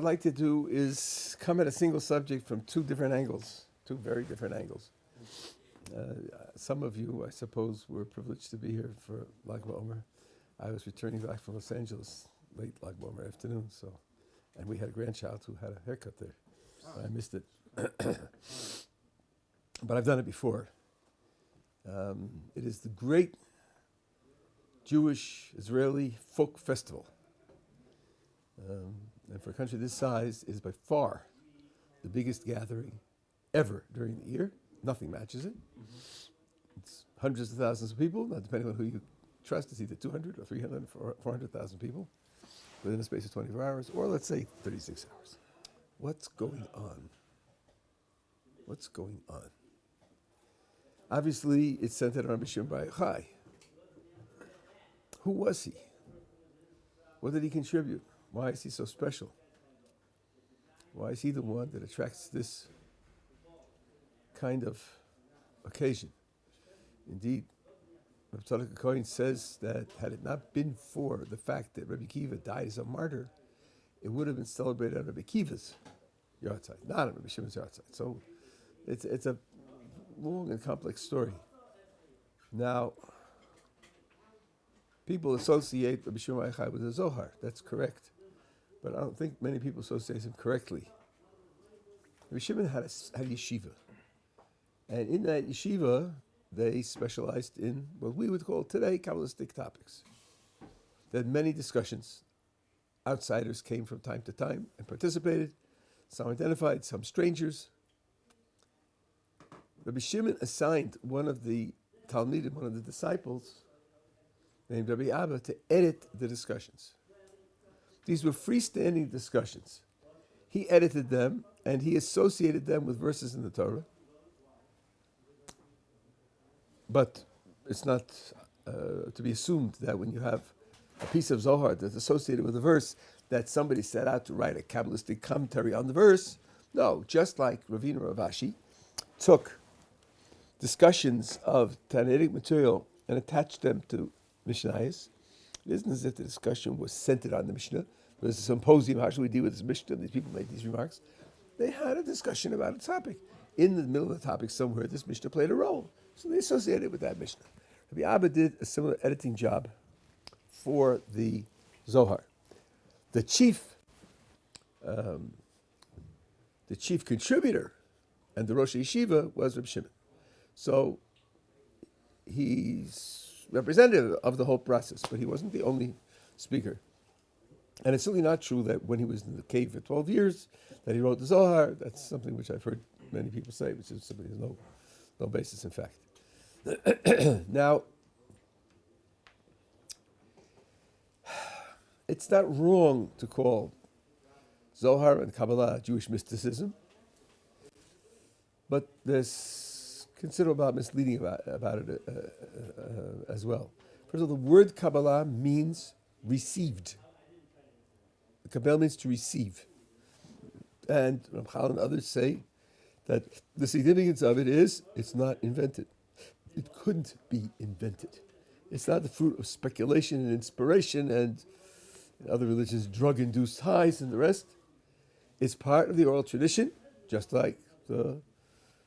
like to do is come at a single subject from two different angles, two very different angles. Some of you, I suppose, were privileged to be here for Lag Omer. I was returning back from Los Angeles late Lag Omer afternoon, and we had a grandchild who had a haircut there. I missed it. But I've done it before. It is the great Jewish Israeli folk festival. And for a country this size, it is by far the biggest gathering ever during the year. Nothing matches it. It's hundreds of thousands of people, not depending on who you trust. It's either 200 or 300 or 400,000 people within a space of 24 hours, or let's say 36 hours. What's going on? What's going on? Obviously, it's centered on Rabbi Shimon bar Yochai. Who was he? What did he contribute? Why is he so special? Why is he the one that attracts this kind of occasion? Indeed, Rabbi Tzadok HaKohen says that had it not been for the fact that Rabbi Kiva died as a martyr, it would have been celebrated on Rabbi Kiva's Yartzeit, not on Rabbi Shimon's Yartzeit. So it's a long and complex story. Now, people associate Rabbi Shimon bar Yochai with the Zohar. That's correct. But I don't think many people associate him correctly. Rabbi Shimon had a yeshiva. And in that yeshiva, they specialized in what we would call today Kabbalistic topics. They had many discussions. Outsiders came from time to time and participated. Some identified, some strangers. Rabbi Shimon assigned one of the Talmidim, one of the disciples, named Rabbi Abba, to edit the discussions. These were freestanding discussions. He edited them, and he associated them with verses in the Torah. But it's not to be assumed that when you have a piece of Zohar that's associated with a verse, that somebody set out to write a Kabbalistic commentary on the verse. No, just like Ravina Rav Ashi took discussions of Tannaitic material and attached them to Mishnayos. It isn't as if the discussion was centered on the Mishnah. There was a symposium, how should we deal with this Mishnah? These people made these remarks. They had a discussion about a topic. In the middle of the topic somewhere, this Mishnah played a role. So they associated it with that Mishnah. Rabbi Abba did a similar editing job for the Zohar. The chief contributor and the Rosh Yeshiva was Rabbi Shimon. So he's representative of the whole process, but he wasn't the only speaker. And it's certainly not true that when he was in the cave for 12 years that he wrote the Zohar. That's something which I've heard many people say, which is simply has no basis in fact. Now, it's not wrong to call Zohar and Kabbalah Jewish mysticism, but there's considerable misleading about it as well. First of all, the word Kabbalah means received. Kabbalah means to receive. And Ramchal and others say that the significance of it is it's not invented. It couldn't be invented. It's not the fruit of speculation and inspiration and in other religions, drug-induced highs and the rest. It's part of the oral tradition, just like the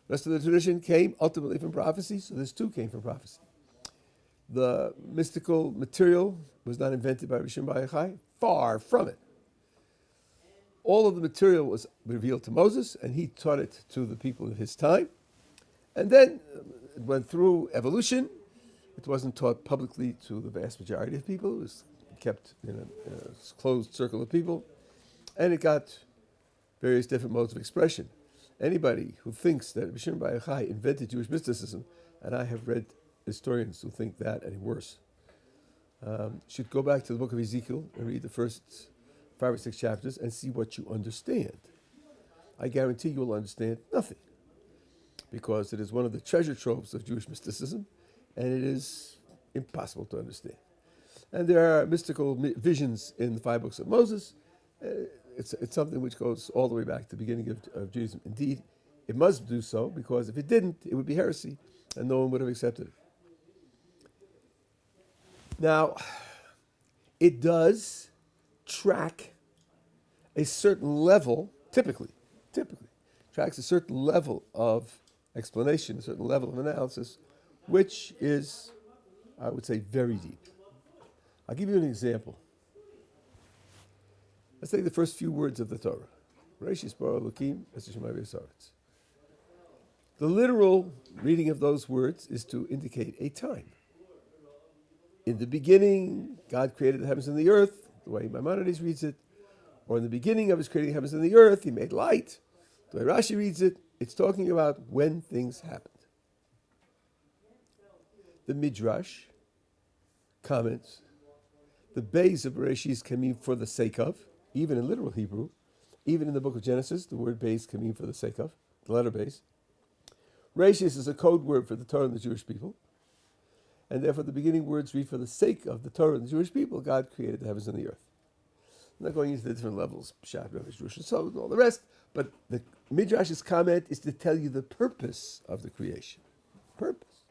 rest of the tradition came ultimately from prophecy, so this too came from prophecy. The mystical material was not invented by Rabbi Shimon bar Yochai, far from it. All of the material was revealed to Moses, and he taught it to the people of his time. And then it went through evolution. It wasn't taught publicly to the vast majority of people. It was kept in a closed circle of people. And it got various different modes of expression. Anybody who thinks that Rabbi Shimon bar Yochai invented Jewish mysticism, and I have read historians who think that and worse, should go back to the book of Ezekiel and read the first 5 or 6 chapters and see what you understand. I guarantee you will understand nothing, because it is one of the treasure troves of Jewish mysticism, and it is impossible to understand. And there are mystical visions in the 5 books of Moses. It's something which goes all the way back to the beginning of Judaism. Indeed, it must do so, because if it didn't, it would be heresy, and no one would have accepted it. Now, it does track a certain level, typically, tracks a certain level of explanation, a certain level of analysis, which is, I would say, very deep. I'll give you an example. Let's take the first few words of the Torah. Reshis bara Elokim es hashamayim v'haaretz. The literal reading of those words is to indicate a time. In the beginning, God created the heavens and the earth, the way Maimonides reads it. Or in the beginning of his creating the heavens and the earth, he made light. The way Rashi reads it, it's talking about when things happened. The Midrash comments, the base of Bereshis can mean for the sake of, even in literal Hebrew, even in the book of Genesis, the word base can mean for the sake of, the letter base. Reshis is a code word for the Torah and the Jewish people, and therefore the beginning words read for the sake of the Torah and the Jewish people, God created the heavens and the earth. I'm not going into the different levels, Pshat, Revish, Rush, and so and all the rest, but the Midrash's comment is to tell you the purpose of the creation. Purpose.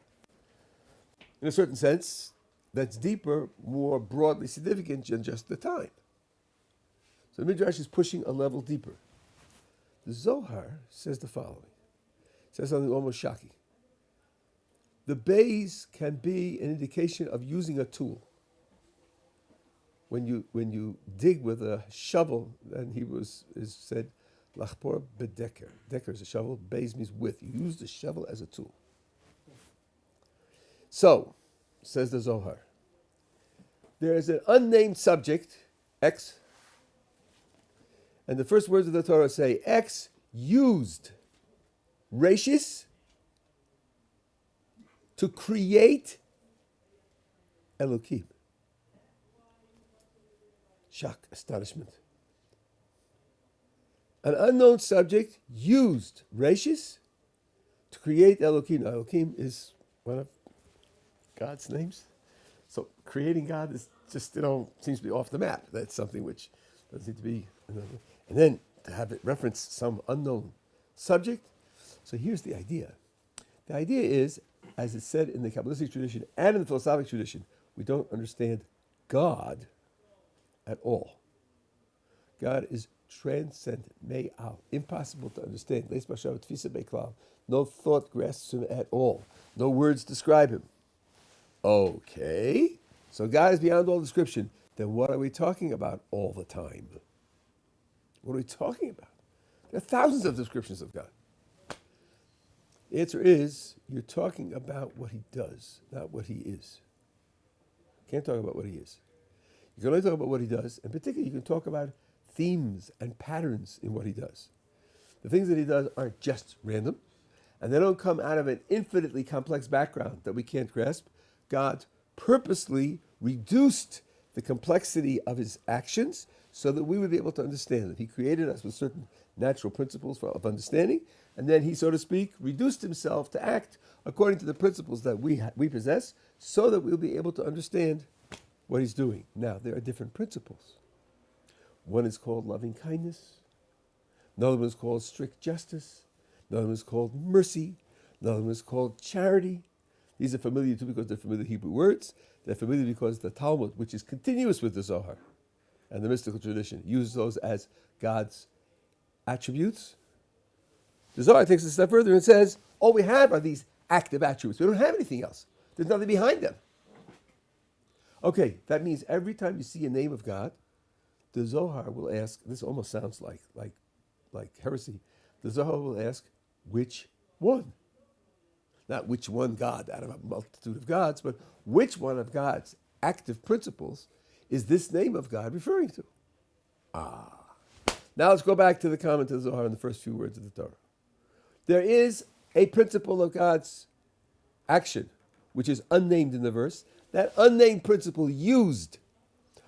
In a certain sense, that's deeper, more broadly significant than just the time. So the Midrash is pushing a level deeper. The Zohar says the following. It says something almost shocking. The base can be an indication of using a tool. When you dig with a shovel, then is said, lachpor bedeker. Deker is a shovel, base means with. You use the shovel as a tool. So, says the Zohar, there is an unnamed subject, X, and the first words of the Torah say, X used Reshis to create Elokim. Shock, astonishment. An unknown subject used Reshis to create Elokim. Now, Elokim is one of God's names. So creating God is just, seems to be off the map. That's something which doesn't seem to be. And then to have it reference some unknown subject. So here's the idea. The idea is, as it's said in the Kabbalistic tradition and in the philosophic tradition, we don't understand God at all. God is transcendent, me'al, impossible to understand. No thought grasps him at all. No words describe him. Okay, so God is beyond all description. Then what are we talking about all the time? What are we talking about? There are thousands of descriptions of God. The answer is, you're talking about what he does, not what he is. Can't talk about what he is. You can only talk about what he does, and particularly you can talk about themes and patterns in what he does. The things that he does aren't just random, and they don't come out of an infinitely complex background that we can't grasp. God purposely reduced the complexity of his actions so that we would be able to understand them. He created us with certain natural principles of understanding, and then he, so to speak, reduced himself to act according to the principles that we possess so that we'll be able to understand what he's doing. Now, there are different principles. One is called loving kindness. Another one is called strict justice. Another one is called mercy. Another one is called charity. These are familiar too because they're familiar Hebrew words. They're familiar because the Talmud, which is continuous with the Zohar and the mystical tradition, uses those as God's attributes. The Zohar takes it a step further and says, all we have are these active attributes. We don't have anything else. There's nothing behind them. Okay, that means every time you see a name of God, the Zohar will ask, this almost sounds like heresy, the Zohar will ask, which one? Not which one God out of a multitude of gods, but which one of God's active principles is this name of God referring to? Now let's go back to the comment of the Zohar in the first few words of the Torah. There is a principle of God's action, which is unnamed in the verse. That unnamed principle used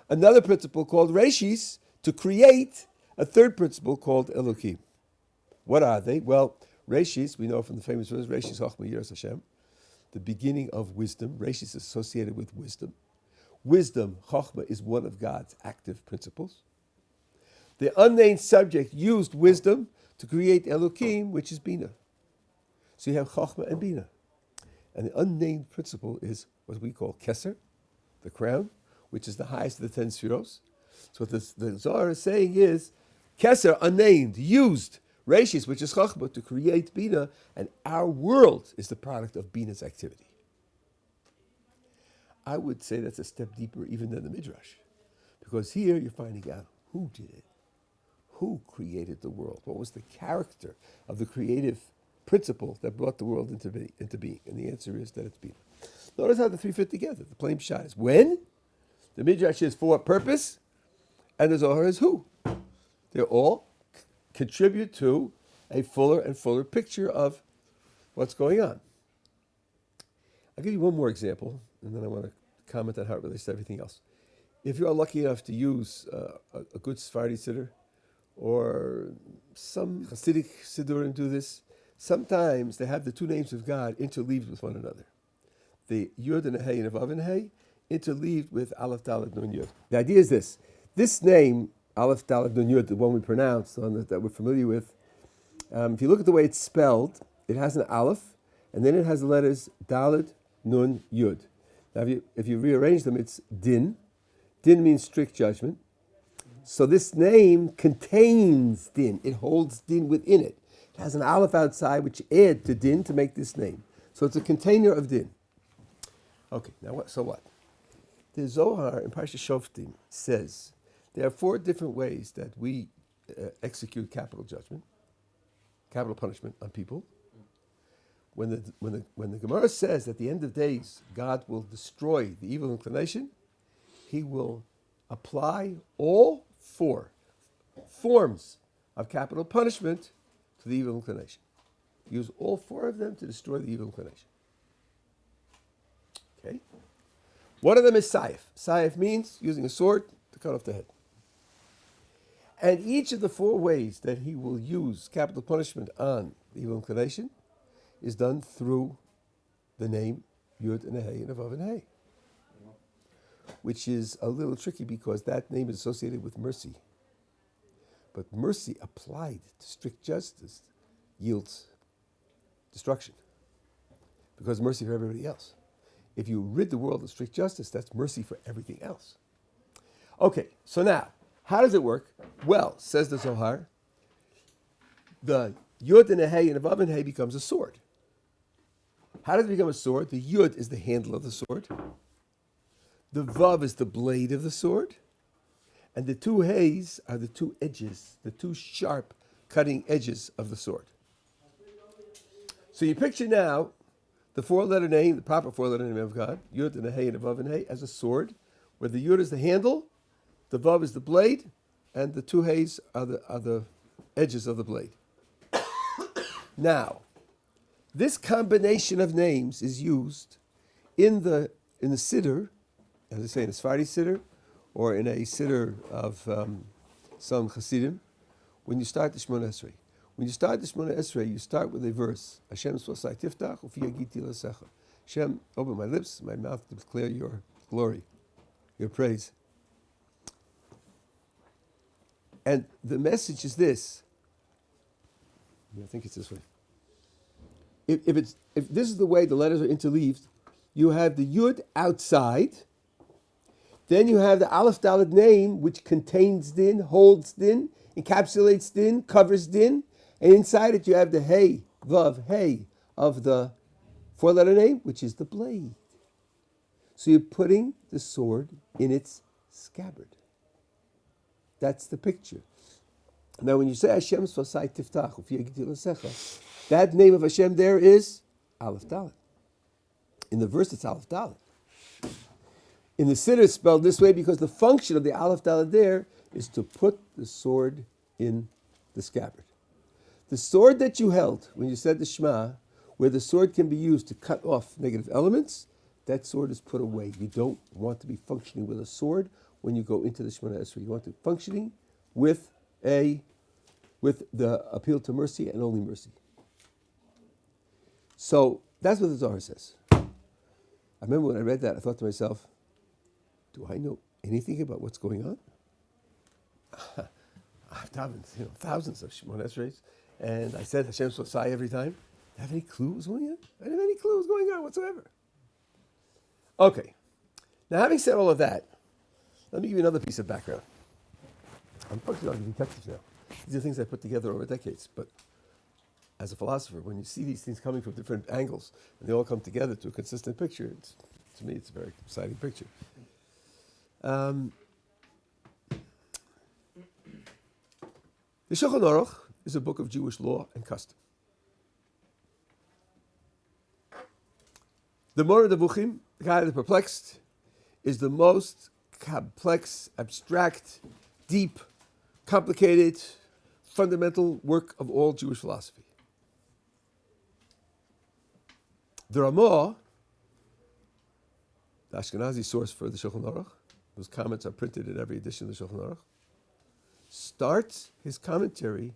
another principle called Reshis to create a third principle called Elokim. What are they? Well, Reshis, we know from the famous verse, Reshis Chochmah Yiras Hashem, the beginning of wisdom. Reshis is associated with wisdom. Wisdom, Chochmah, is one of God's active principles. The unnamed subject used wisdom to create Elokim, which is Bina. So you have Chochmah and Bina. And the unnamed principle is what we call Keser, the crown, which is the highest of the 10 Spheros. So what the Zohar is saying is, Keser, unnamed, used. Reshis, which is Chachma, to create Bina, and our world is the product of Bina's activity. I would say that's a step deeper even than the Midrash. Because here you're finding out who did it. Who created the world? What was the character of the creative principle that brought the world into being? And the answer is that it's Bina. Notice how the three fit together. The plain shot is when, the Midrash is for what purpose, and the Zohar is who. They all contribute to a fuller and fuller picture of what's going on. I'll give you one more example, and then I want to comment on how it relates to everything else. If you are lucky enough to use a good Sephardi Siddur, or some Hasidic Siddurim do this, sometimes they have the two names of God interleaved with one another. The Yud and the Hey and the Vav and Hey interleaved with Aleph Daled Nun Yud. The idea is this. This name, Aleph Daled Nun Yud, the one we pronounce, the one that we're familiar with, if you look at the way it's spelled, it has an Aleph, and then it has the letters Daled Nun Yud. Now if you rearrange them, it's Din. Din means strict judgment. So this name contains Din. It holds Din within it. It has an Aleph outside which add to Din to make this name. So it's a container of Din. Okay, now what? So what? The Zohar in Parshas Shoftim says there are 4 different ways that we execute capital judgment, capital punishment on people. When the Gemara says at the end of days God will destroy the evil inclination, He will apply all 4 forms of capital punishment to the evil inclination. Use all 4 of them to destroy the evil inclination. Okay? One of them is Saif. Saif means using a sword to cut off the head. And each of the 4 ways that he will use capital punishment on the evil inclination is done through the name Yud and a Hey and a Vav and a Hey, which is a little tricky because that name is associated with mercy. But mercy applied to strict justice yields destruction because mercy for everybody else. If you rid the world of strict justice, that's mercy for everything else. Okay, so now, how does it work? Well, says the Zohar, the Yud and a Hey and a Vav and Hey becomes a sword. How does it become a sword? The Yud is the handle of the sword. The Vav is the blade of the sword. And the 2 Heys are the 2 edges, the 2 sharp cutting edges of the sword. So you picture now the 4-letter name, the proper 4-letter name of God, Yud and a Hey and a Vav and Hey, as a sword, where the Yud is the handle, the Vav is the blade, and the 2 Heys are the edges of the blade. Now, this combination of names is used in the Siddur, as I say, in a Sephardi Siddur, or in a Siddur of some Hasidim, when you start the Shemona Esrei. When you start the Shemona Esrei, you start with a verse, Hashem Svosai Tiftach, Ufi Yagiti L'Secha. Hashem, open my lips, my mouth to declare your glory, your praise. And the message is this. I think it's this way. If this is the way the letters are interleaved, you have the Yud outside, then you have the Aleph Daled name, which contains Din, holds Din, encapsulates Din, covers Din, and inside it you have the Hey, Vav, Hey of the 4-letter name, which is the blade. So you're putting the sword in its scabbard. That's the picture. Now when you say Hashem Svosai Tiftach, Ufi Yagiti L'Secha, that name of Hashem there is Aleph Daled. In the verse it's Aleph Daled. In the Siddur it's spelled this way because the function of the Aleph Daled there is to put the sword in the scabbard. The sword that you held when you said the Shema, where the sword can be used to cut off negative elements, that sword is put away. You don't want to be functioning with a sword when you go into the Shemona Esrei. You want to be functioning with the appeal to mercy and only mercy. So that's what the Zohar says. I remember when I read that, I thought to myself, do I know anything about what's going on? I've done thousands of Shemona Esreis, and I said Hashem Svosai every time. Do I have any clue what's going on? I didn't have any clue what's going on whatsoever. Okay. Now, having said all of that, let me give you another piece of background. I'm focusing on the detectives now. These are things I put together over decades. But as a philosopher, when you see these things coming from different angles and they all come together to a consistent picture, to me, it's a very exciting picture. The Shulchan Aruch is a book of Jewish law and custom. The Moreh Nevuchim, the guide of the perplexed, is the most complex, abstract, deep, complicated, fundamental work of all Jewish philosophy. The Ramah, the Ashkenazi source for the Shulchan Aruch, whose comments are printed in every edition of the Shulchan Aruch, starts his commentary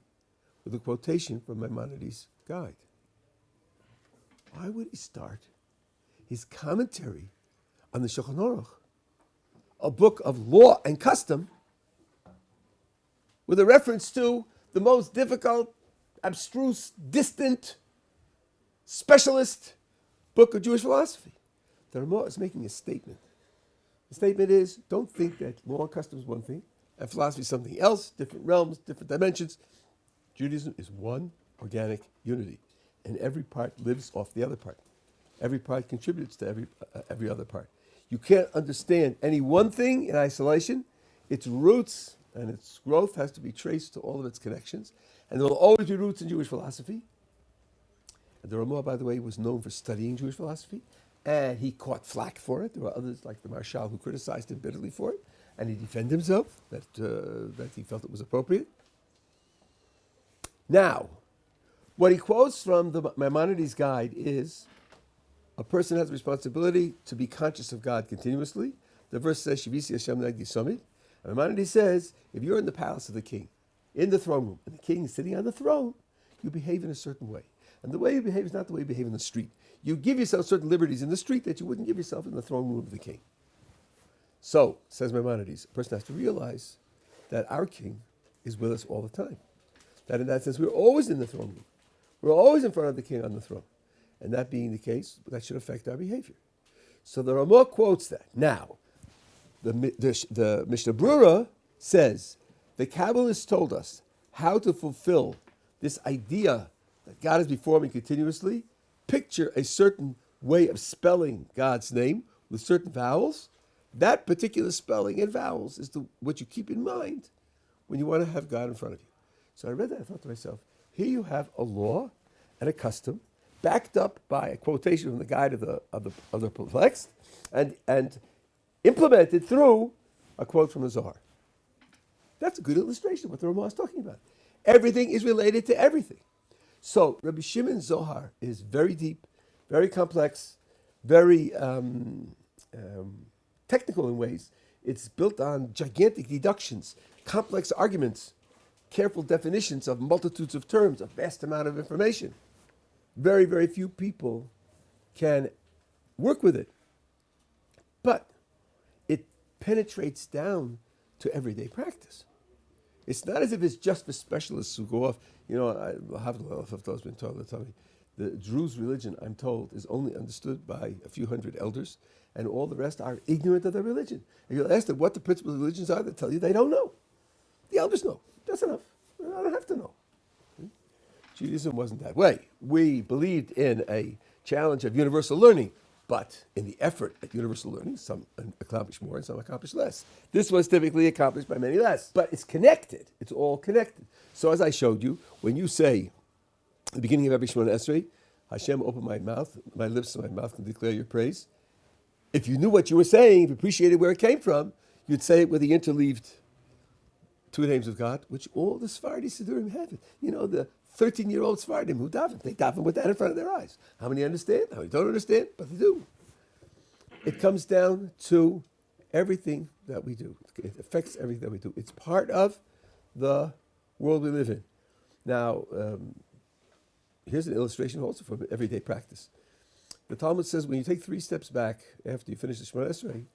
with a quotation from Maimonides' guide. Why would he start his commentary on the Shulchan Aruch, a book of law and custom, with a reference to the most difficult, abstruse, distant, specialist book of Jewish philosophy? The Ramah is making a statement. The statement is, don't think that law and custom is one thing, and philosophy is something else, different realms, different dimensions. Judaism is one organic unity, and every part lives off the other part. Every part contributes to every other part. You can't understand any one thing in isolation. Its roots and its growth has to be traced to all of its connections. And there will always be roots in Jewish philosophy. And the Ramah, by the way, was known for studying Jewish philosophy. And he caught flack for it. There were others like the Marshal who criticized him bitterly for it. And he defended himself, that he felt it was appropriate. Now, what he quotes from the Maimonides' guide is, a person has a responsibility to be conscious of God continuously. The verse says, Shivisi Hashem Negdi Somit. And Maimonides says, if you're in the palace of the king, in the throne room, and the king is sitting on the throne, you behave in a certain way. And the way you behave is not the way you behave in the street. You give yourself certain liberties in the street that you wouldn't give yourself in the throne room of the king. So, says Maimonides, a person has to realize that our king is with us all the time. That in that sense, we're always in the throne room. We're always in front of the king on the throne. And that being the case, that should affect our behavior. So the Ramah quotes that. Now, the Mishnah Brura says, the Kabbalists told us how to fulfill this idea that God is before me continuously. Picture a certain way of spelling God's name with certain vowels. That particular spelling and vowels is what you keep in mind when you want to have God in front of you. So I read that, I thought to myself, here you have a law and a custom backed up by a quotation from the guide of the perplexed, and implemented through a quote from the Zohar. That's a good illustration of what the Ramah is talking about. Everything is related to everything. So Rabbi Shimon's Zohar is very deep, very complex, very technical in ways. It's built on gigantic deductions, complex arguments, careful definitions of multitudes of terms, a vast amount of information. Very, very few people can work with it. But it penetrates down to everyday practice. It's not as if it's just for specialists who go off. You know, I've been told, the Druze religion, I'm told, is only understood by a few hundred elders, and all the rest are ignorant of their religion. And you'll ask them what the principal religions are, they'll tell you they don't know. The elders know. That's enough. I don't have to know. Judaism wasn't that way. We believed in a challenge of universal learning, but in the effort at universal learning, some accomplish more and some accomplish less. This was typically accomplished by many less, but it's connected. It's all connected. So as I showed you, when you say, at the beginning of every Shemona Esrei, Hashem, open my mouth, my lips and my mouth can declare your praise. If you knew what you were saying, if you appreciated where it came from, you'd say it with the interleaved two names of God, which all the Sephardi Siddurim have. You know, the 13-year-old Sephardim who daven. They daven with that in front of their eyes. How many understand? How many don't understand? But they do. It comes down to everything that we do. It affects everything that we do. It's part of the world we live in. Now, here's an illustration also from everyday practice. The Talmud says when you take 3 steps back after you finish the Shemona Esrei,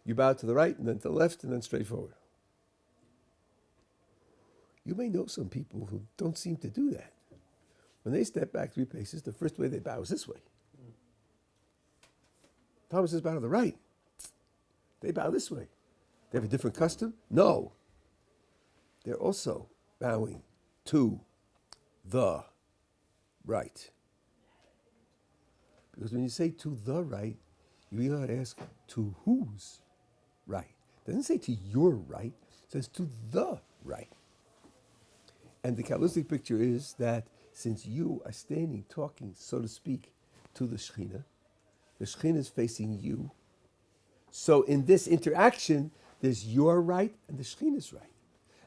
you bow to the right and then to the left and then straight forward. You may know some people who don't seem to do that. When they step back 3 paces, the first way they bow is this way. Thomas says bow to the right. They bow this way. They have a different custom? No. They're also bowing to the right. Because when you say to the right, you really ought to ask to whose right. It doesn't say to your right, it says to the right. And the Kabbalistic picture is that since you are standing, talking, so to speak, to the Shekhinah is facing you. So in this interaction, there's your right and the Shekhinah's right.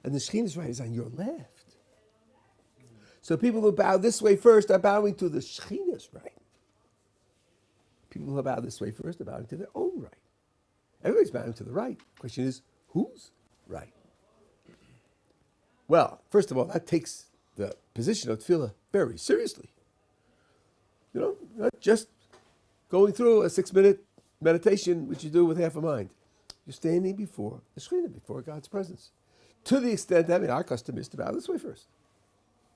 And the Shekhinah's right is on your left. So people who bow this way first are bowing to the Shekhinah's right. People who bow this way first are bowing to their own right. Everybody's bowing to the right. The question is, whose right? Well, first of all, that takes the position of tefillah very seriously. You know, not just going through a 6-minute meditation, which you do with half a mind. You're standing before the Shekhinah, before God's presence. To the extent that, our custom is to bow this way first.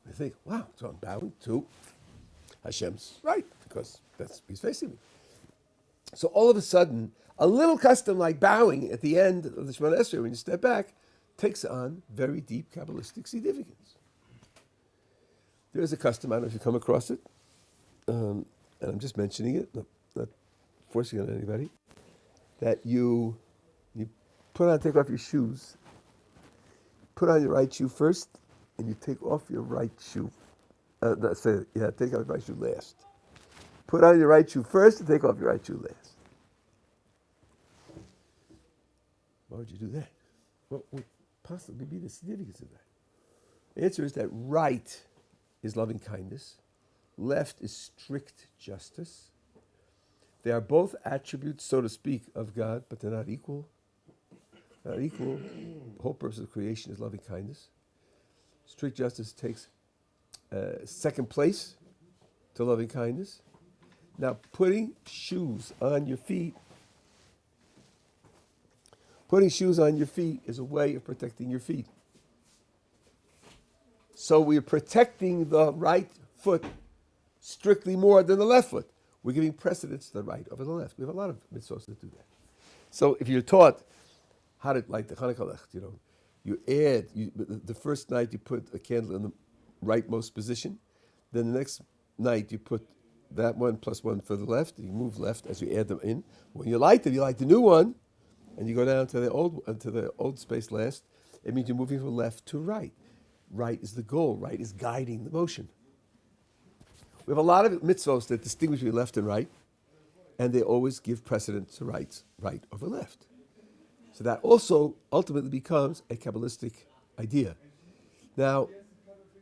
I think, wow, so I'm bowing to Hashem's right, because he's facing me. So all of a sudden, a little custom like bowing at the end of the Shemona Esrei, when you step back, takes on very deep Kabbalistic significance. There's a custom, I don't know if you come across it, and I'm just mentioning it, not forcing it on anybody, that you take off your shoes, put on your right shoe first, and you take off your right shoe. Take off your right shoe last. Put on your right shoe first and take off your right shoe last. Why would you do that? What would possibly be the significance of that? The answer is that right is loving kindness, left is strict justice. They are both attributes, so to speak, of God, but they're not equal. Not equal. The whole purpose of creation is loving kindness. Strict justice takes second place to loving kindness. Now, putting shoes on your feet is a way of protecting your feet. So we are protecting the right foot strictly more than the left foot. We're giving precedence to the right over the left. We have a lot of mitzvahs that do that. So if you're taught how to light the Hanukkah Licht, you add, the first night you put a candle in the rightmost position, then the next night you put that one plus one for the left, you move left as you add them in. When you light it, you light the new one, and you go down to the old space last. It means you're moving from left to right. Right is the goal. Right is guiding the motion. We have a lot of mitzvahs that distinguish between left and right, and they always give precedence to right over left. So that also ultimately becomes a Kabbalistic idea. Now,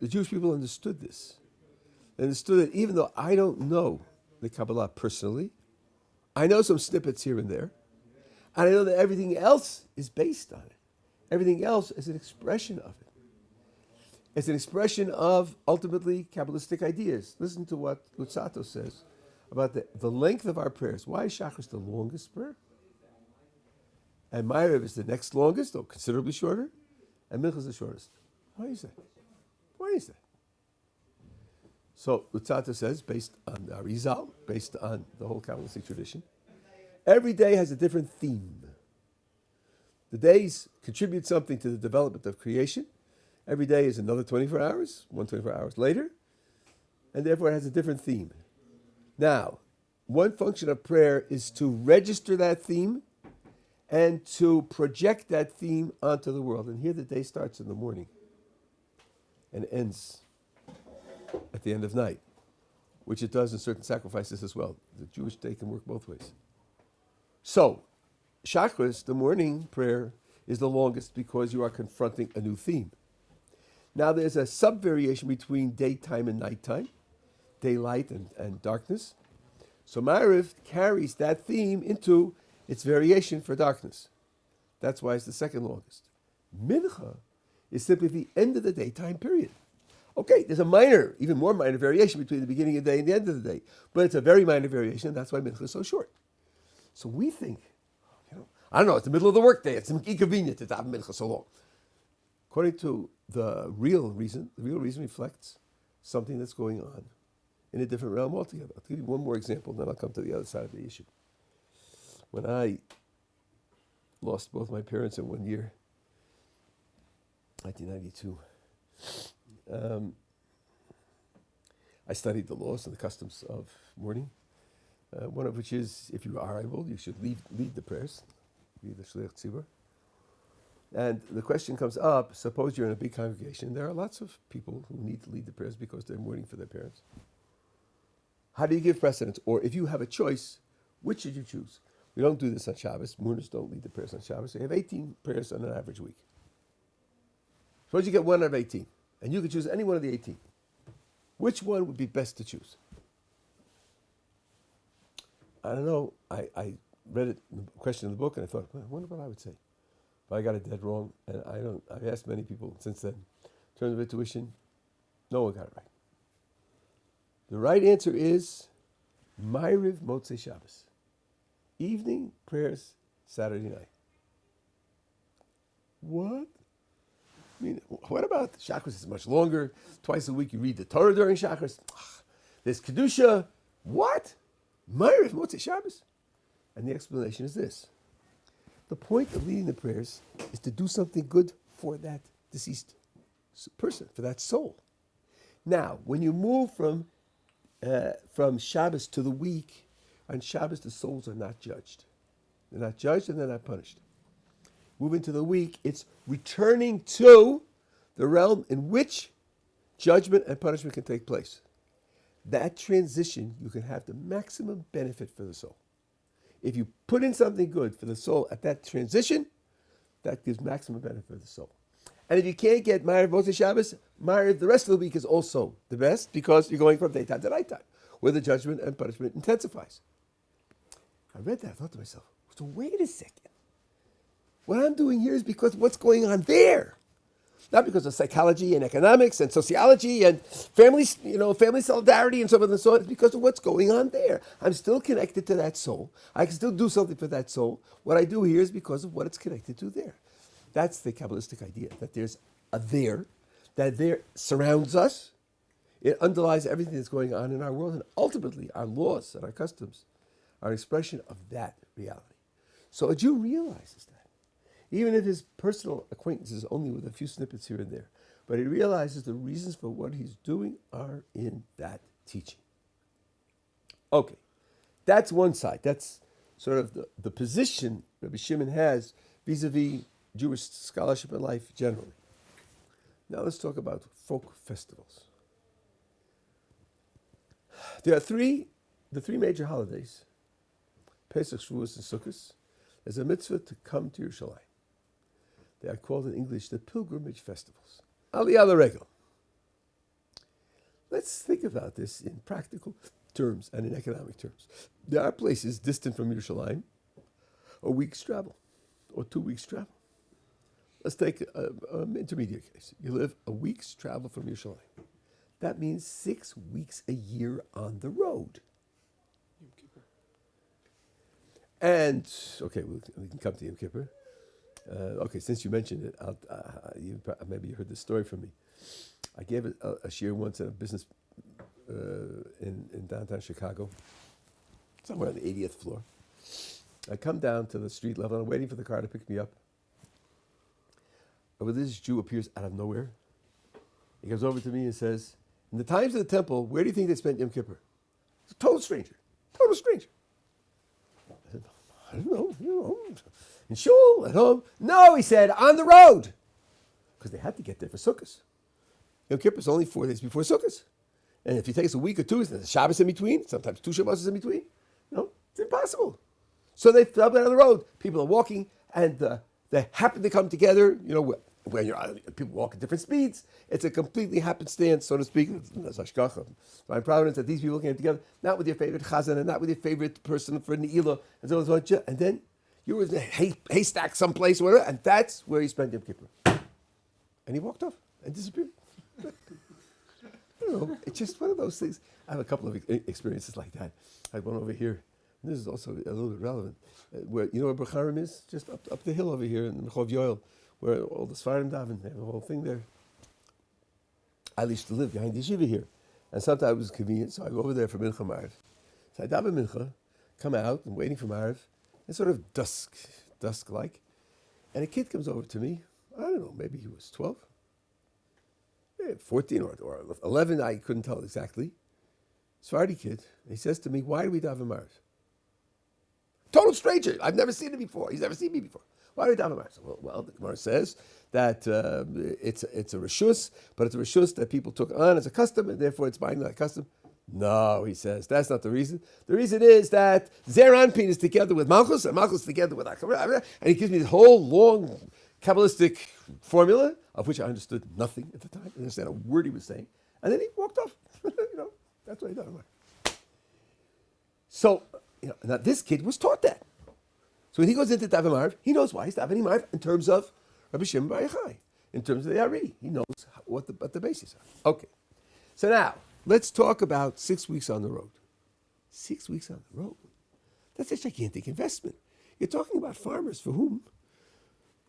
the Jewish people understood this. They understood that even though I don't know the Kabbalah personally, I know some snippets here and there, and I know that everything else is based on it. Everything else is an expression of it. It's an expression of, ultimately, Kabbalistic ideas. Listen to what Luzzatto says about the length of our prayers. Why is Shachris the longest prayer? And Ma'ariv is the next longest, though considerably shorter, and Mincha is the shortest. Why is that? Why is that? So Luzzatto says, based on the Arizal, based on the whole Kabbalistic tradition, every day has a different theme. The days contribute something to the development of creation. Every day is another 24 hours, 24 hours later, and therefore it has a different theme. Now, one function of prayer is to register that theme and to project that theme onto the world. And here the day starts in the morning and ends at the end of night, which it does in certain sacrifices as well. The Jewish day can work both ways. So, Shachris, the morning prayer, is the longest because you are confronting a new theme. Now there's a sub-variation between daytime and nighttime, daylight and darkness. So Ma'ariv carries that theme into its variation for darkness. That's why it's the second longest. Mincha is simply the end of the daytime period. Okay, there's a minor, even more minor variation between the beginning of the day and the end of the day, but it's a very minor variation, and that's why Mincha is so short. So we think, I don't know, it's the middle of the workday, it's inconvenient to have Mincha so long. According to the real reason reflects something that's going on in a different realm altogether. I'll give you one more example, and then I'll come to the other side of the issue. When I lost both my parents in one year, 1992, I studied the laws and the customs of mourning. One of which is, if you are able, you should lead the prayers, be the shliach tzibur. And the question comes up, suppose you're in a big congregation. There are lots of people who need to lead the prayers because they're mourning for their parents. How do you give precedence? Or if you have a choice, which should you choose? We don't do this on Shabbos. Mourners don't lead the prayers on Shabbos. So you have 18 prayers on an average week. Suppose you get one out of 18, and you could choose any one of the 18. Which one would be best to choose? I don't know. I read it, the question in the book, and I thought, I wonder what I would say. But I got it dead wrong, and I've asked many people since then. In terms of intuition, no one got it right. The right answer is Ma'ariv Motzei Shabbos. Evening prayers Saturday night. What? I mean, what about Shacharis? Is much longer. Twice a week you read the Torah during Shacharis. There's Kedusha. What? Ma'ariv Motzei Shabbos? And the explanation is this. The point of leading the prayers is to do something good for that deceased person, for that soul. Now, when you move from Shabbos to the week, on Shabbos the souls are not judged. They're not judged and they're not punished. Moving to the week, it's returning to the realm in which judgment and punishment can take place. That transition, you can have the maximum benefit for the soul. If you put in something good for the soul at that transition, that gives maximum benefit for the soul. And if you can't get Ma'ariv Motzei Shabbos, Ma'ariv the rest of the week is also the best because you're going from daytime to nighttime, where the judgment and punishment intensifies. I read that, I thought to myself, so wait a second. What I'm doing here is because of what's going on there. Not because of psychology and economics and sociology and family solidarity and so on and so on. It's because of what's going on there. I'm still connected to that soul. I can still do something for that soul. What I do here is because of what it's connected to there. That's the Kabbalistic idea, that there's a there, that there surrounds us. It underlies everything that's going on in our world, and ultimately our laws and our customs are an expression of that reality. So a Jew realizes that. Even if his personal acquaintance is only with a few snippets here and there. But he realizes the reasons for what he's doing are in that teaching. Okay, that's one side. That's sort of the position Rabbi Shimon has vis-a-vis Jewish scholarship and life generally. Now let's talk about folk festivals. There are the three major holidays, Pesach, Shavuos, and Sukkot. There's a mitzvah to come to Yerushalayim. They are called in English the pilgrimage festivals. Aliyah l'regel. Let's think about this in practical terms and in economic terms. There are places distant from Yerushalayim, a week's travel or 2 weeks' travel. Let's take an intermediate case. You live a week's travel from Yerushalayim. That means 6 weeks a year on the road. And, okay, we can come to Yom Kippur. Okay, since you mentioned it, maybe you heard this story from me. I gave a shiur once at a business in downtown Chicago, somewhere on the 80th floor. I come down to the street level, and I'm waiting for the car to pick me up. A religious Jew appears out of nowhere. He comes over to me and says, in the times of the temple, where do you think they spent Yom Kippur? It's a total stranger. Total stranger. I said, I don't know, in shul, at home. No, he said, on the road. Because they had to get there for Sukkot. Yom Kippur is only 4 days before Sukkot. And if you take us a week or two, there's a Shabbos in between, sometimes 2 Shabbos in between. It's impossible. So they throw it on the road. People are walking, and they happen to come together, when people walk at different speeds. It's a completely happenstance, so to speak. It's divine providence that these people came together, not with your favorite chazan and not with your favorite person for Ne'ilah, and so on. And then you were in a haystack someplace, whatever, and that's where he spent Yom Kippur. And he walked off and disappeared. It's just one of those things. I have a couple of experiences like that. I had one over here. And this is also a little bit relevant. Where Becharim is? Just up the hill over here in Rehov Yoel, where all the Sfarim daven, they have the whole thing there. I used to live behind the yeshiva here. And sometimes it was convenient, so I go over there for Mincha Ma'ariv. So I daven Mincha, come out, and waiting for Ma'ariv. It's sort of dusk-like. And a kid comes over to me. I don't know, maybe he was 12. 14 or 11, I couldn't tell exactly. Sephardi kid. He says to me, why do we daven Maariv? Total stranger. I've never seen him before. He's never seen me before. Why do we daven Maariv? Well, the Gemara says that it's a reshus, but it's a reshus that people took on as a custom, and therefore it's binding like custom. No, he says, that's not the reason. The reason is that Zer Anpin is together with Malchus, and Malchus is together with Akar, and he gives me this whole long Kabbalistic formula, of which I understood nothing at the time. I didn't understand a word he was saying. And then he walked off. That's what he done. So, now this kid was taught that. So when he goes into Daven Maariv, he knows why he's davening Maariv in terms of Rabbi Shimon Bar Yochai, in terms of the Ari. He knows what the basis are. Okay. So now, let's talk about 6 weeks on the road. 6 weeks on the road. That's a gigantic investment. You're talking about farmers for whom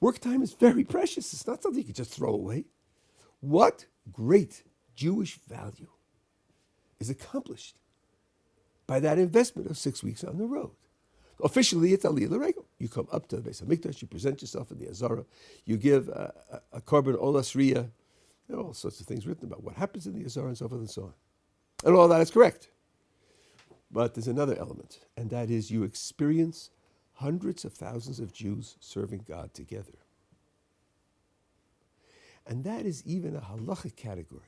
work time is very precious. It's not something you can just throw away. What great Jewish value is accomplished by that investment of 6 weeks on the road? Officially, it's Aliyah L'Regel. You come up to the Beis HaMikdash, you present yourself in the Azara, you give a korban olas riyah. There are all sorts of things written about what happens in the Azara and so forth and so on. And all that is correct. But there's another element, and that is you experience hundreds of thousands of Jews serving God together. And that is even a halachic category.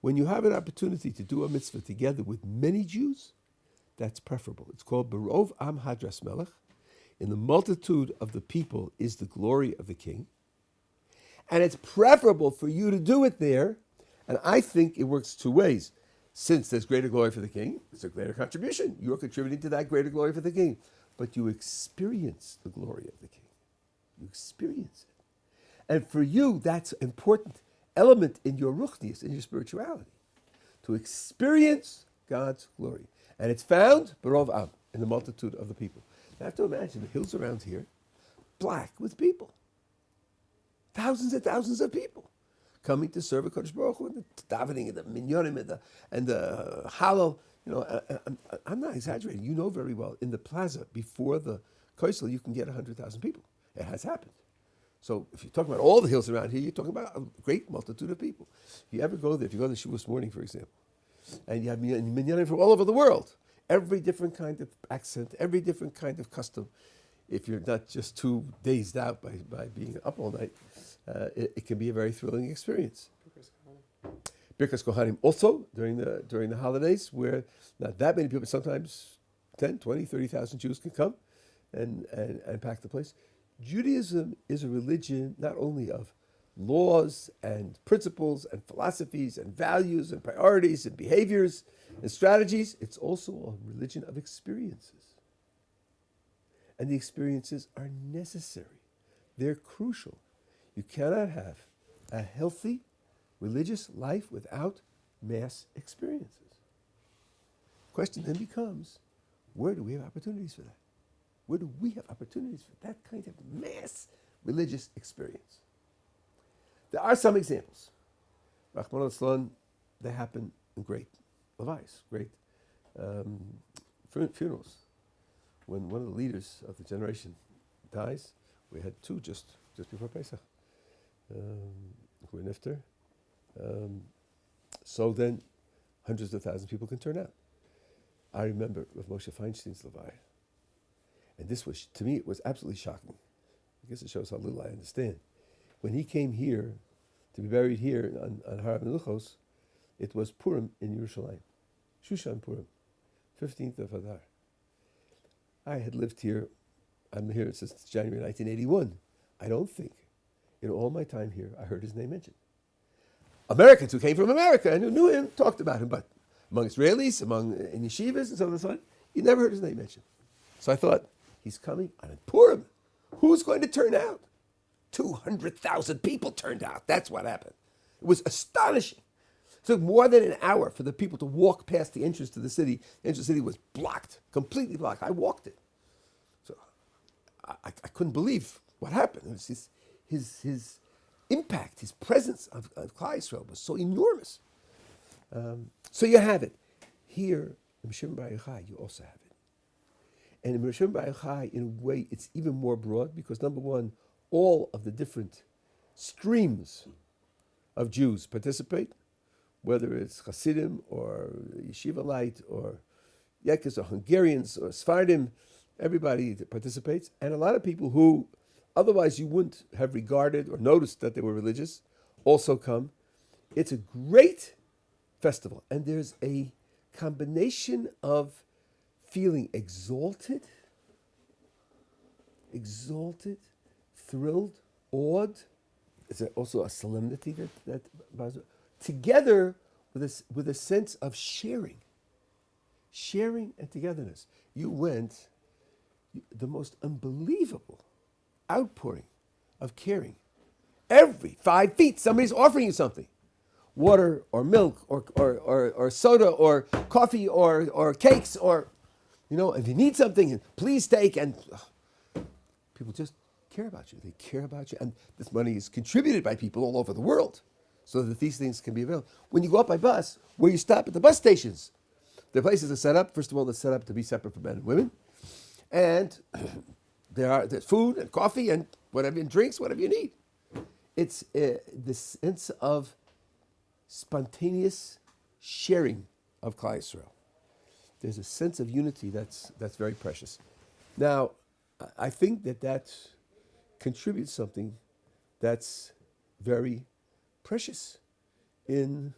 When you have an opportunity to do a mitzvah together with many Jews, that's preferable. It's called Berov Am Hadras Melech. In the multitude of the people is the glory of the king. And it's preferable for you to do it there. And I think it works two ways. Since there's greater glory for the king, it's a greater contribution. You're contributing to that greater glory for the king. But you experience the glory of the king. You experience it. And for you, that's an important element in your ruchnius, in your spirituality. To experience God's glory. And it's found, Berov Am, in the multitude of the people. You have to imagine the hills around here, black with people. Thousands and thousands of people coming to serve a Kodesh Baruch Hu, and the davening and the minyanim and the halal. I'm not exaggerating. You know very well, in the plaza before the Koisel, you can get 100,000 people. It has happened. So if you're talking about all the hills around here, you're talking about a great multitude of people. If you ever go there, if you go to Shavuos morning, for example, and you have minyanim from all over the world, every different kind of accent, every different kind of custom. If you're not just too dazed out by being up all night, it can be a very thrilling experience. Birkas Kohanim also during the holidays, where not that many people, sometimes 10, 20, 30,000 Jews can come and pack the place. Judaism is a religion not only of laws and principles and philosophies and values and priorities and behaviors and strategies. It's also a religion of experiences. And the experiences are necessary. They're crucial. You cannot have a healthy religious life without mass experiences. The question then becomes, where do we have opportunities for that? Where do we have opportunities for that kind of mass religious experience? There are some examples. Rachmana litzlan, they happen in great levi's, great funerals. When one of the leaders of the generation dies, we had two just before Pesach, who were nifter. So then hundreds of thousands of people can turn out. I remember Rav Moshe Feinstein's levi. And this was, to me, it was absolutely shocking. I guess it shows how little I understand. When he came here, to be buried here on Har HaMeluchos, it was Purim in Yerushalayim. Shushan Purim, 15th of Adar. I had lived here, I'm here since January 1981. I don't think, in all my time here, I heard his name mentioned. Americans who came from America and who knew him talked about him, but among Israelis, in yeshivas and so on and so on, you never heard his name mentioned. So I thought, he's coming on Purim. Who's going to turn out? 200,000 people turned out. That's what happened. It was astonishing. It took more than an hour for the people to walk past the entrance to the city. The entrance to the city was blocked, completely blocked. I walked it. So I couldn't believe what happened. It was his impact, his presence of Klal Yisrael was so enormous. So you have it. Here, in Shimon Bar Yochai, you also have it. And in Shimon Bar Yochai, in a way, it's even more broad because, number one, all of the different streams of Jews participate, whether it's Hasidim or Yeshiva Light or Yekis or Hungarians or Sephardim, everybody participates. And a lot of people who otherwise you wouldn't have regarded or noticed that they were religious also come. It's a great festival. And there's a combination of feeling exalted, thrilled, awed. It's also a solemnity that together with a sense of sharing and togetherness. You went the most unbelievable outpouring of caring. Every 5 feet, somebody's offering you something. Water or milk or soda or coffee or cakes or, if you need something, please take. And people just care about you. They care about you. And this money is contributed by people all over the world so that these things can be available. When you go up by bus, where you stop at the bus stations, the places are set up. First of all, they're set up to be separate for men and women. And there's food and coffee and whatever, and drinks, whatever you need. It's the sense of spontaneous sharing of Klal Yisrael. There's a sense of unity that's very precious. Now, I think that contributes something that's very precious in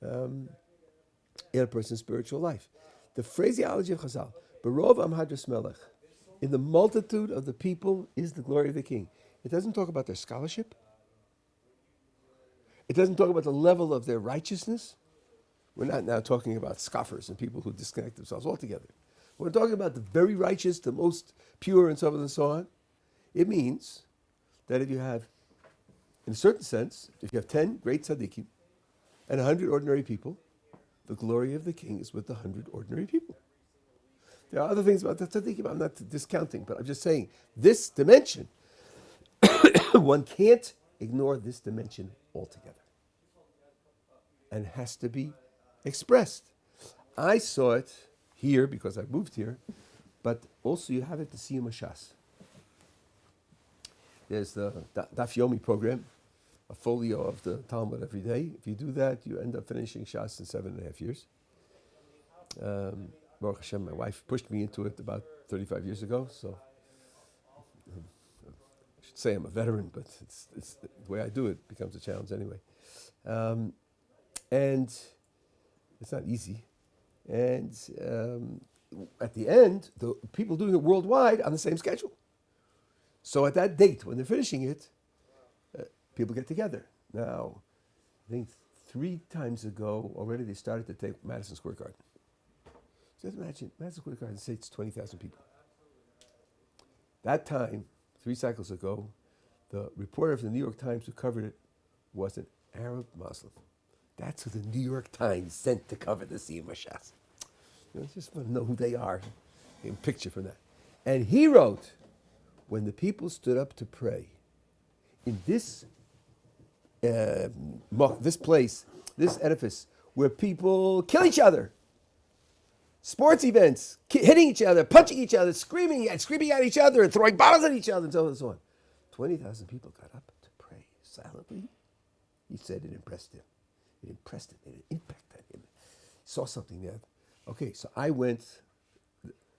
a person's spiritual life. The phraseology of Chazal, Berov Am Hadras Melech, in the multitude of the people is the glory of the king. It doesn't talk about their scholarship. It doesn't talk about the level of their righteousness. We're not now talking about scoffers and people who disconnect themselves altogether. We're talking about the very righteous, the most pure, and so on and so on. It means that if you have, in a certain sense, if you have 10 great tzaddikim and 100 ordinary people, the glory of the king is with the 100 ordinary people. There are other things about the tzaddikim I'm not discounting, but I'm just saying this dimension, one can't ignore this dimension altogether. And it has to be expressed. I saw it here because I moved here, but also you have it to see in Shas. There's the Daf Yomi program, a folio of the Talmud every day. If you do that, you end up finishing Shas in 7.5 years. Baruch Hashem, my wife pushed me into it about 35 years ago, so I should say I'm a veteran, but it's the way I do it becomes a challenge anyway. And it's not easy. And at the end, the people doing it worldwide on the same schedule. So at that date, when they're finishing it, people get together. Now, I think 3 times ago already they started to take Madison Square Garden. Just imagine, Madison Square Garden seats 20,000 people. That time, 3 cycles ago, the reporter of the New York Times who covered it was an Arab Muslim. That's who the New York Times sent to cover the Siyum Shas. Just want to know who they are. Get a picture from that. And he wrote, when the people stood up to pray, in this place, this edifice, where people kill each other, sports events, hitting each other, punching each other, screaming at each other, and throwing bottles at each other, and so on and so on. 20,000 people got up to pray silently. He said it impressed him. It impressed him. It impacted him. He saw something there. Okay, so I went.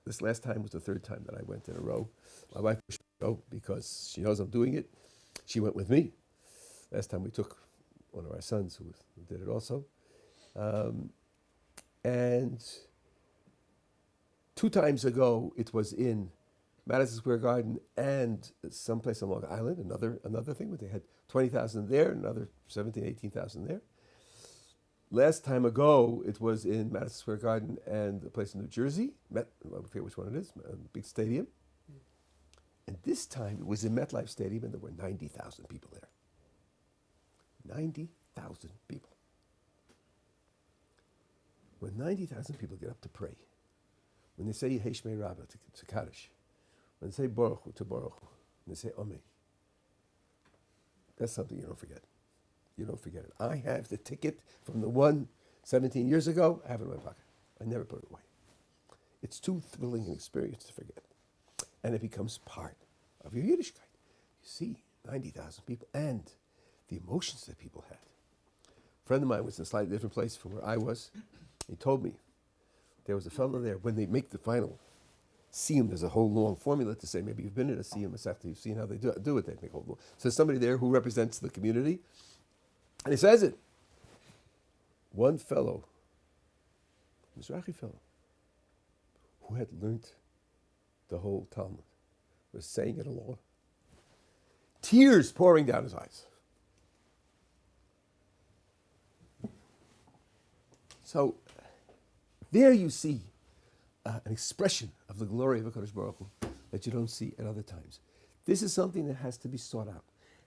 This last time was the 3rd time that I went in a row. My wife pushed me to go because she knows I'm doing it. She went with me. Last time we took one of our sons who did it also. And 2 times ago, it was in Madison Square Garden and someplace on Long Island, another thing where they had 20,000 there, another 17,000, 18,000 there. Last time ago, it was in Madison Square Garden and a place in New Jersey. I forget which one it is, a big stadium. And this time, it was in MetLife Stadium, and there were 90,000 people there. 90,000 people. When 90,000 people get up to pray, when they say Heshmei Rabbah to Kaddish, when they say Baruch Hu to Baruch Hu, when they say Omer, that's something you don't forget. You don't forget it. I have the ticket from the one 17 years ago. I have it in my pocket. I never put it away. It's too thrilling an experience to forget. And it becomes part of your Yiddishkeit. You see 90,000 people and the emotions that people had. A friend of mine was in a slightly different place from where I was. He told me there was a fellow there. When they make the final siyum, there's a whole long formula to say, maybe you've been at a siyum masechta, you've seen how they do it. They make a whole long. So there's somebody there who represents the community, and he says it. One fellow, Mizrahi fellow, who had learnt the whole Talmud, was saying it alone. Tears pouring down his eyes. So there you see an expression of the glory of HaKadosh Baruch Hu that you don't see at other times. This is something that has to be sought out.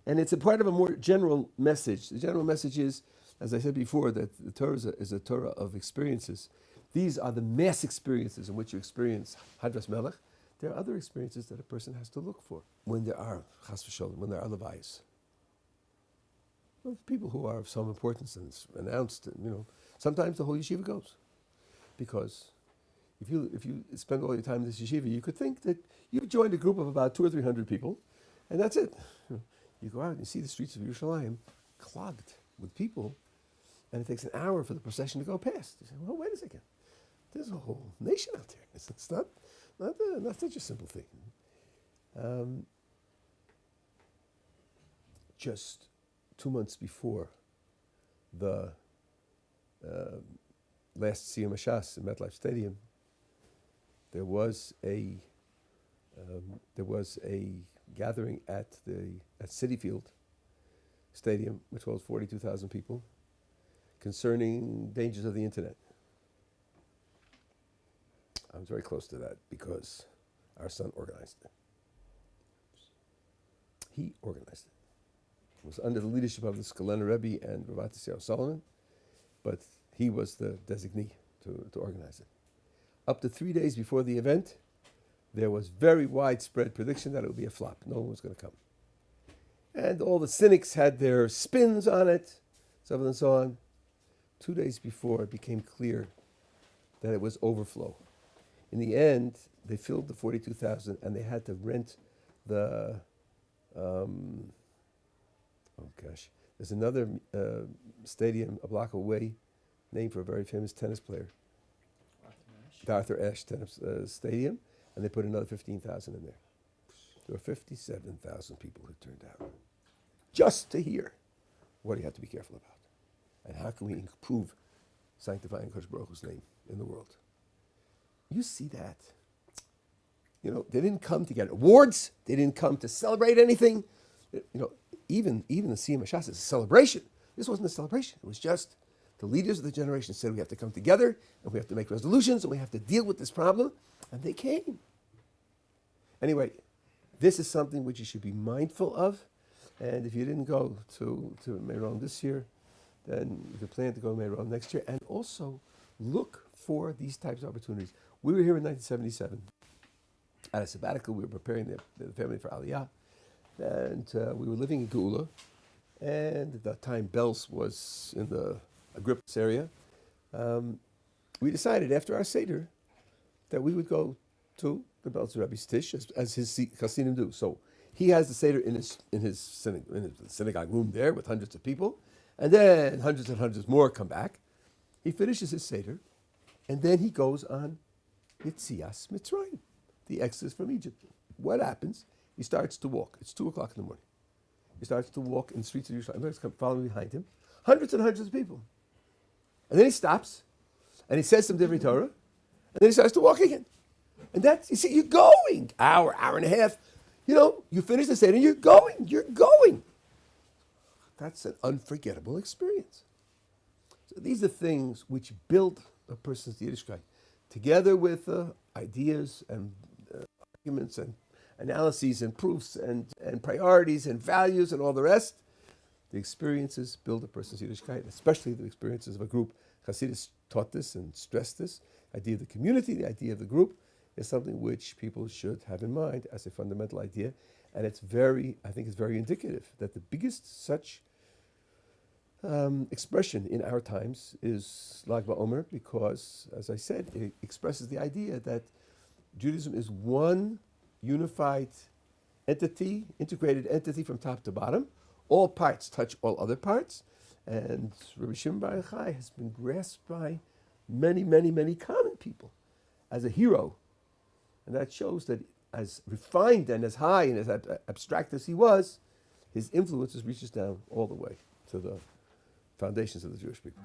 And it's a part of a more general message. The general message is, as I said before, that the Torah is a Torah of experiences. These are the mass experiences in which you experience Hadras Melech. There are other experiences that a person has to look for when there are Chas v'Sholom, when there are levayos. Well, people who are of some importance and announced, sometimes the whole yeshiva goes. Because if you spend all your time in this yeshiva, you could think that you've joined a group of about 200 or 300 people, and that's it. You go out and you see the streets of Yerushalayim clogged with people, and it takes an hour for the procession to go past. You say, well, wait a second. There's a whole nation out there. It's not such a simple thing. Just 2 months before the last Siyum Hashas in MetLife Stadium, there was a gathering at Citi Field Stadium, which holds 42,000 people, concerning dangers of the internet. I was very close to that because our son organized it. He organized it. It was under the leadership of the Skalena Rabbi and Rabbi Solomon, but he was the designee to organize it. Up to 3 days before the event, there was very widespread prediction that it would be a flop. No one was going to come. And all the cynics had their spins on it, so on and so on. 2 days before, it became clear that it was overflow. In the end, they filled the 42,000 and they had to rent the, there's another stadium a block away, named for a very famous tennis player. Arthur Ashe Tennis Stadium, and they put another 15,000 in there. There were 57,000 people who turned out just to hear what do you have to be careful about, and how can we improve sanctifying Kodesh Baruch Hu's name in the world. You see that. They didn't come to get awards. They didn't come to celebrate anything. Even the Siyum Hashas is a celebration. This wasn't a celebration. It was just the leaders of the generation said we have to come together and we have to make resolutions and we have to deal with this problem. And they came. Anyway, this is something which you should be mindful of. And if you didn't go to Meron this year, then you could plan to go to Meron next year. And also look for these types of opportunities. We were here in 1977. At a sabbatical, we were preparing the family for Aliyah. And we were living in Geula. And at that time, Belz was in the Agrippas area. We decided after our Seder that we would go to the Belz Rebbe's Tish as his Chassidim do. So he has the Seder in his synagogue room there with hundreds of people. And then hundreds and hundreds more come back. He finishes his Seder. And then he goes on Yetzias Mitzrayim, the exodus from Egypt. What happens? He starts to walk. It's 2 o'clock in the morning. He starts to walk in the streets of Yerushalayim. Everybody's following behind him. Hundreds and hundreds of people. And then he stops, and he says some different Torah, and then he starts to walk again. And that's, you see, you're going. Hour and a half. You finish the Seder, and you're going. That's an unforgettable experience. So these are things which build a person's Yiddishkeit, together with ideas and arguments and analyses and proofs and priorities and values and all the rest. The experiences build a person's Yiddishkeit, especially the experiences of a group. Hasidus taught this and stressed this. The idea of the community, the idea of the group, is something which people should have in mind as a fundamental idea. And I think it's very indicative that the biggest such expression in our times is Lag BaOmer, because, as I said, it expresses the idea that Judaism is one unified entity, integrated entity from top to bottom. All parts touch all other parts, And Rabbi Shimon Bar Yochai has been grasped by many, many, many common people as a hero. And that shows that as refined and as high and as abstract as he was, his influence reaches down all the way to the foundations of the Jewish people.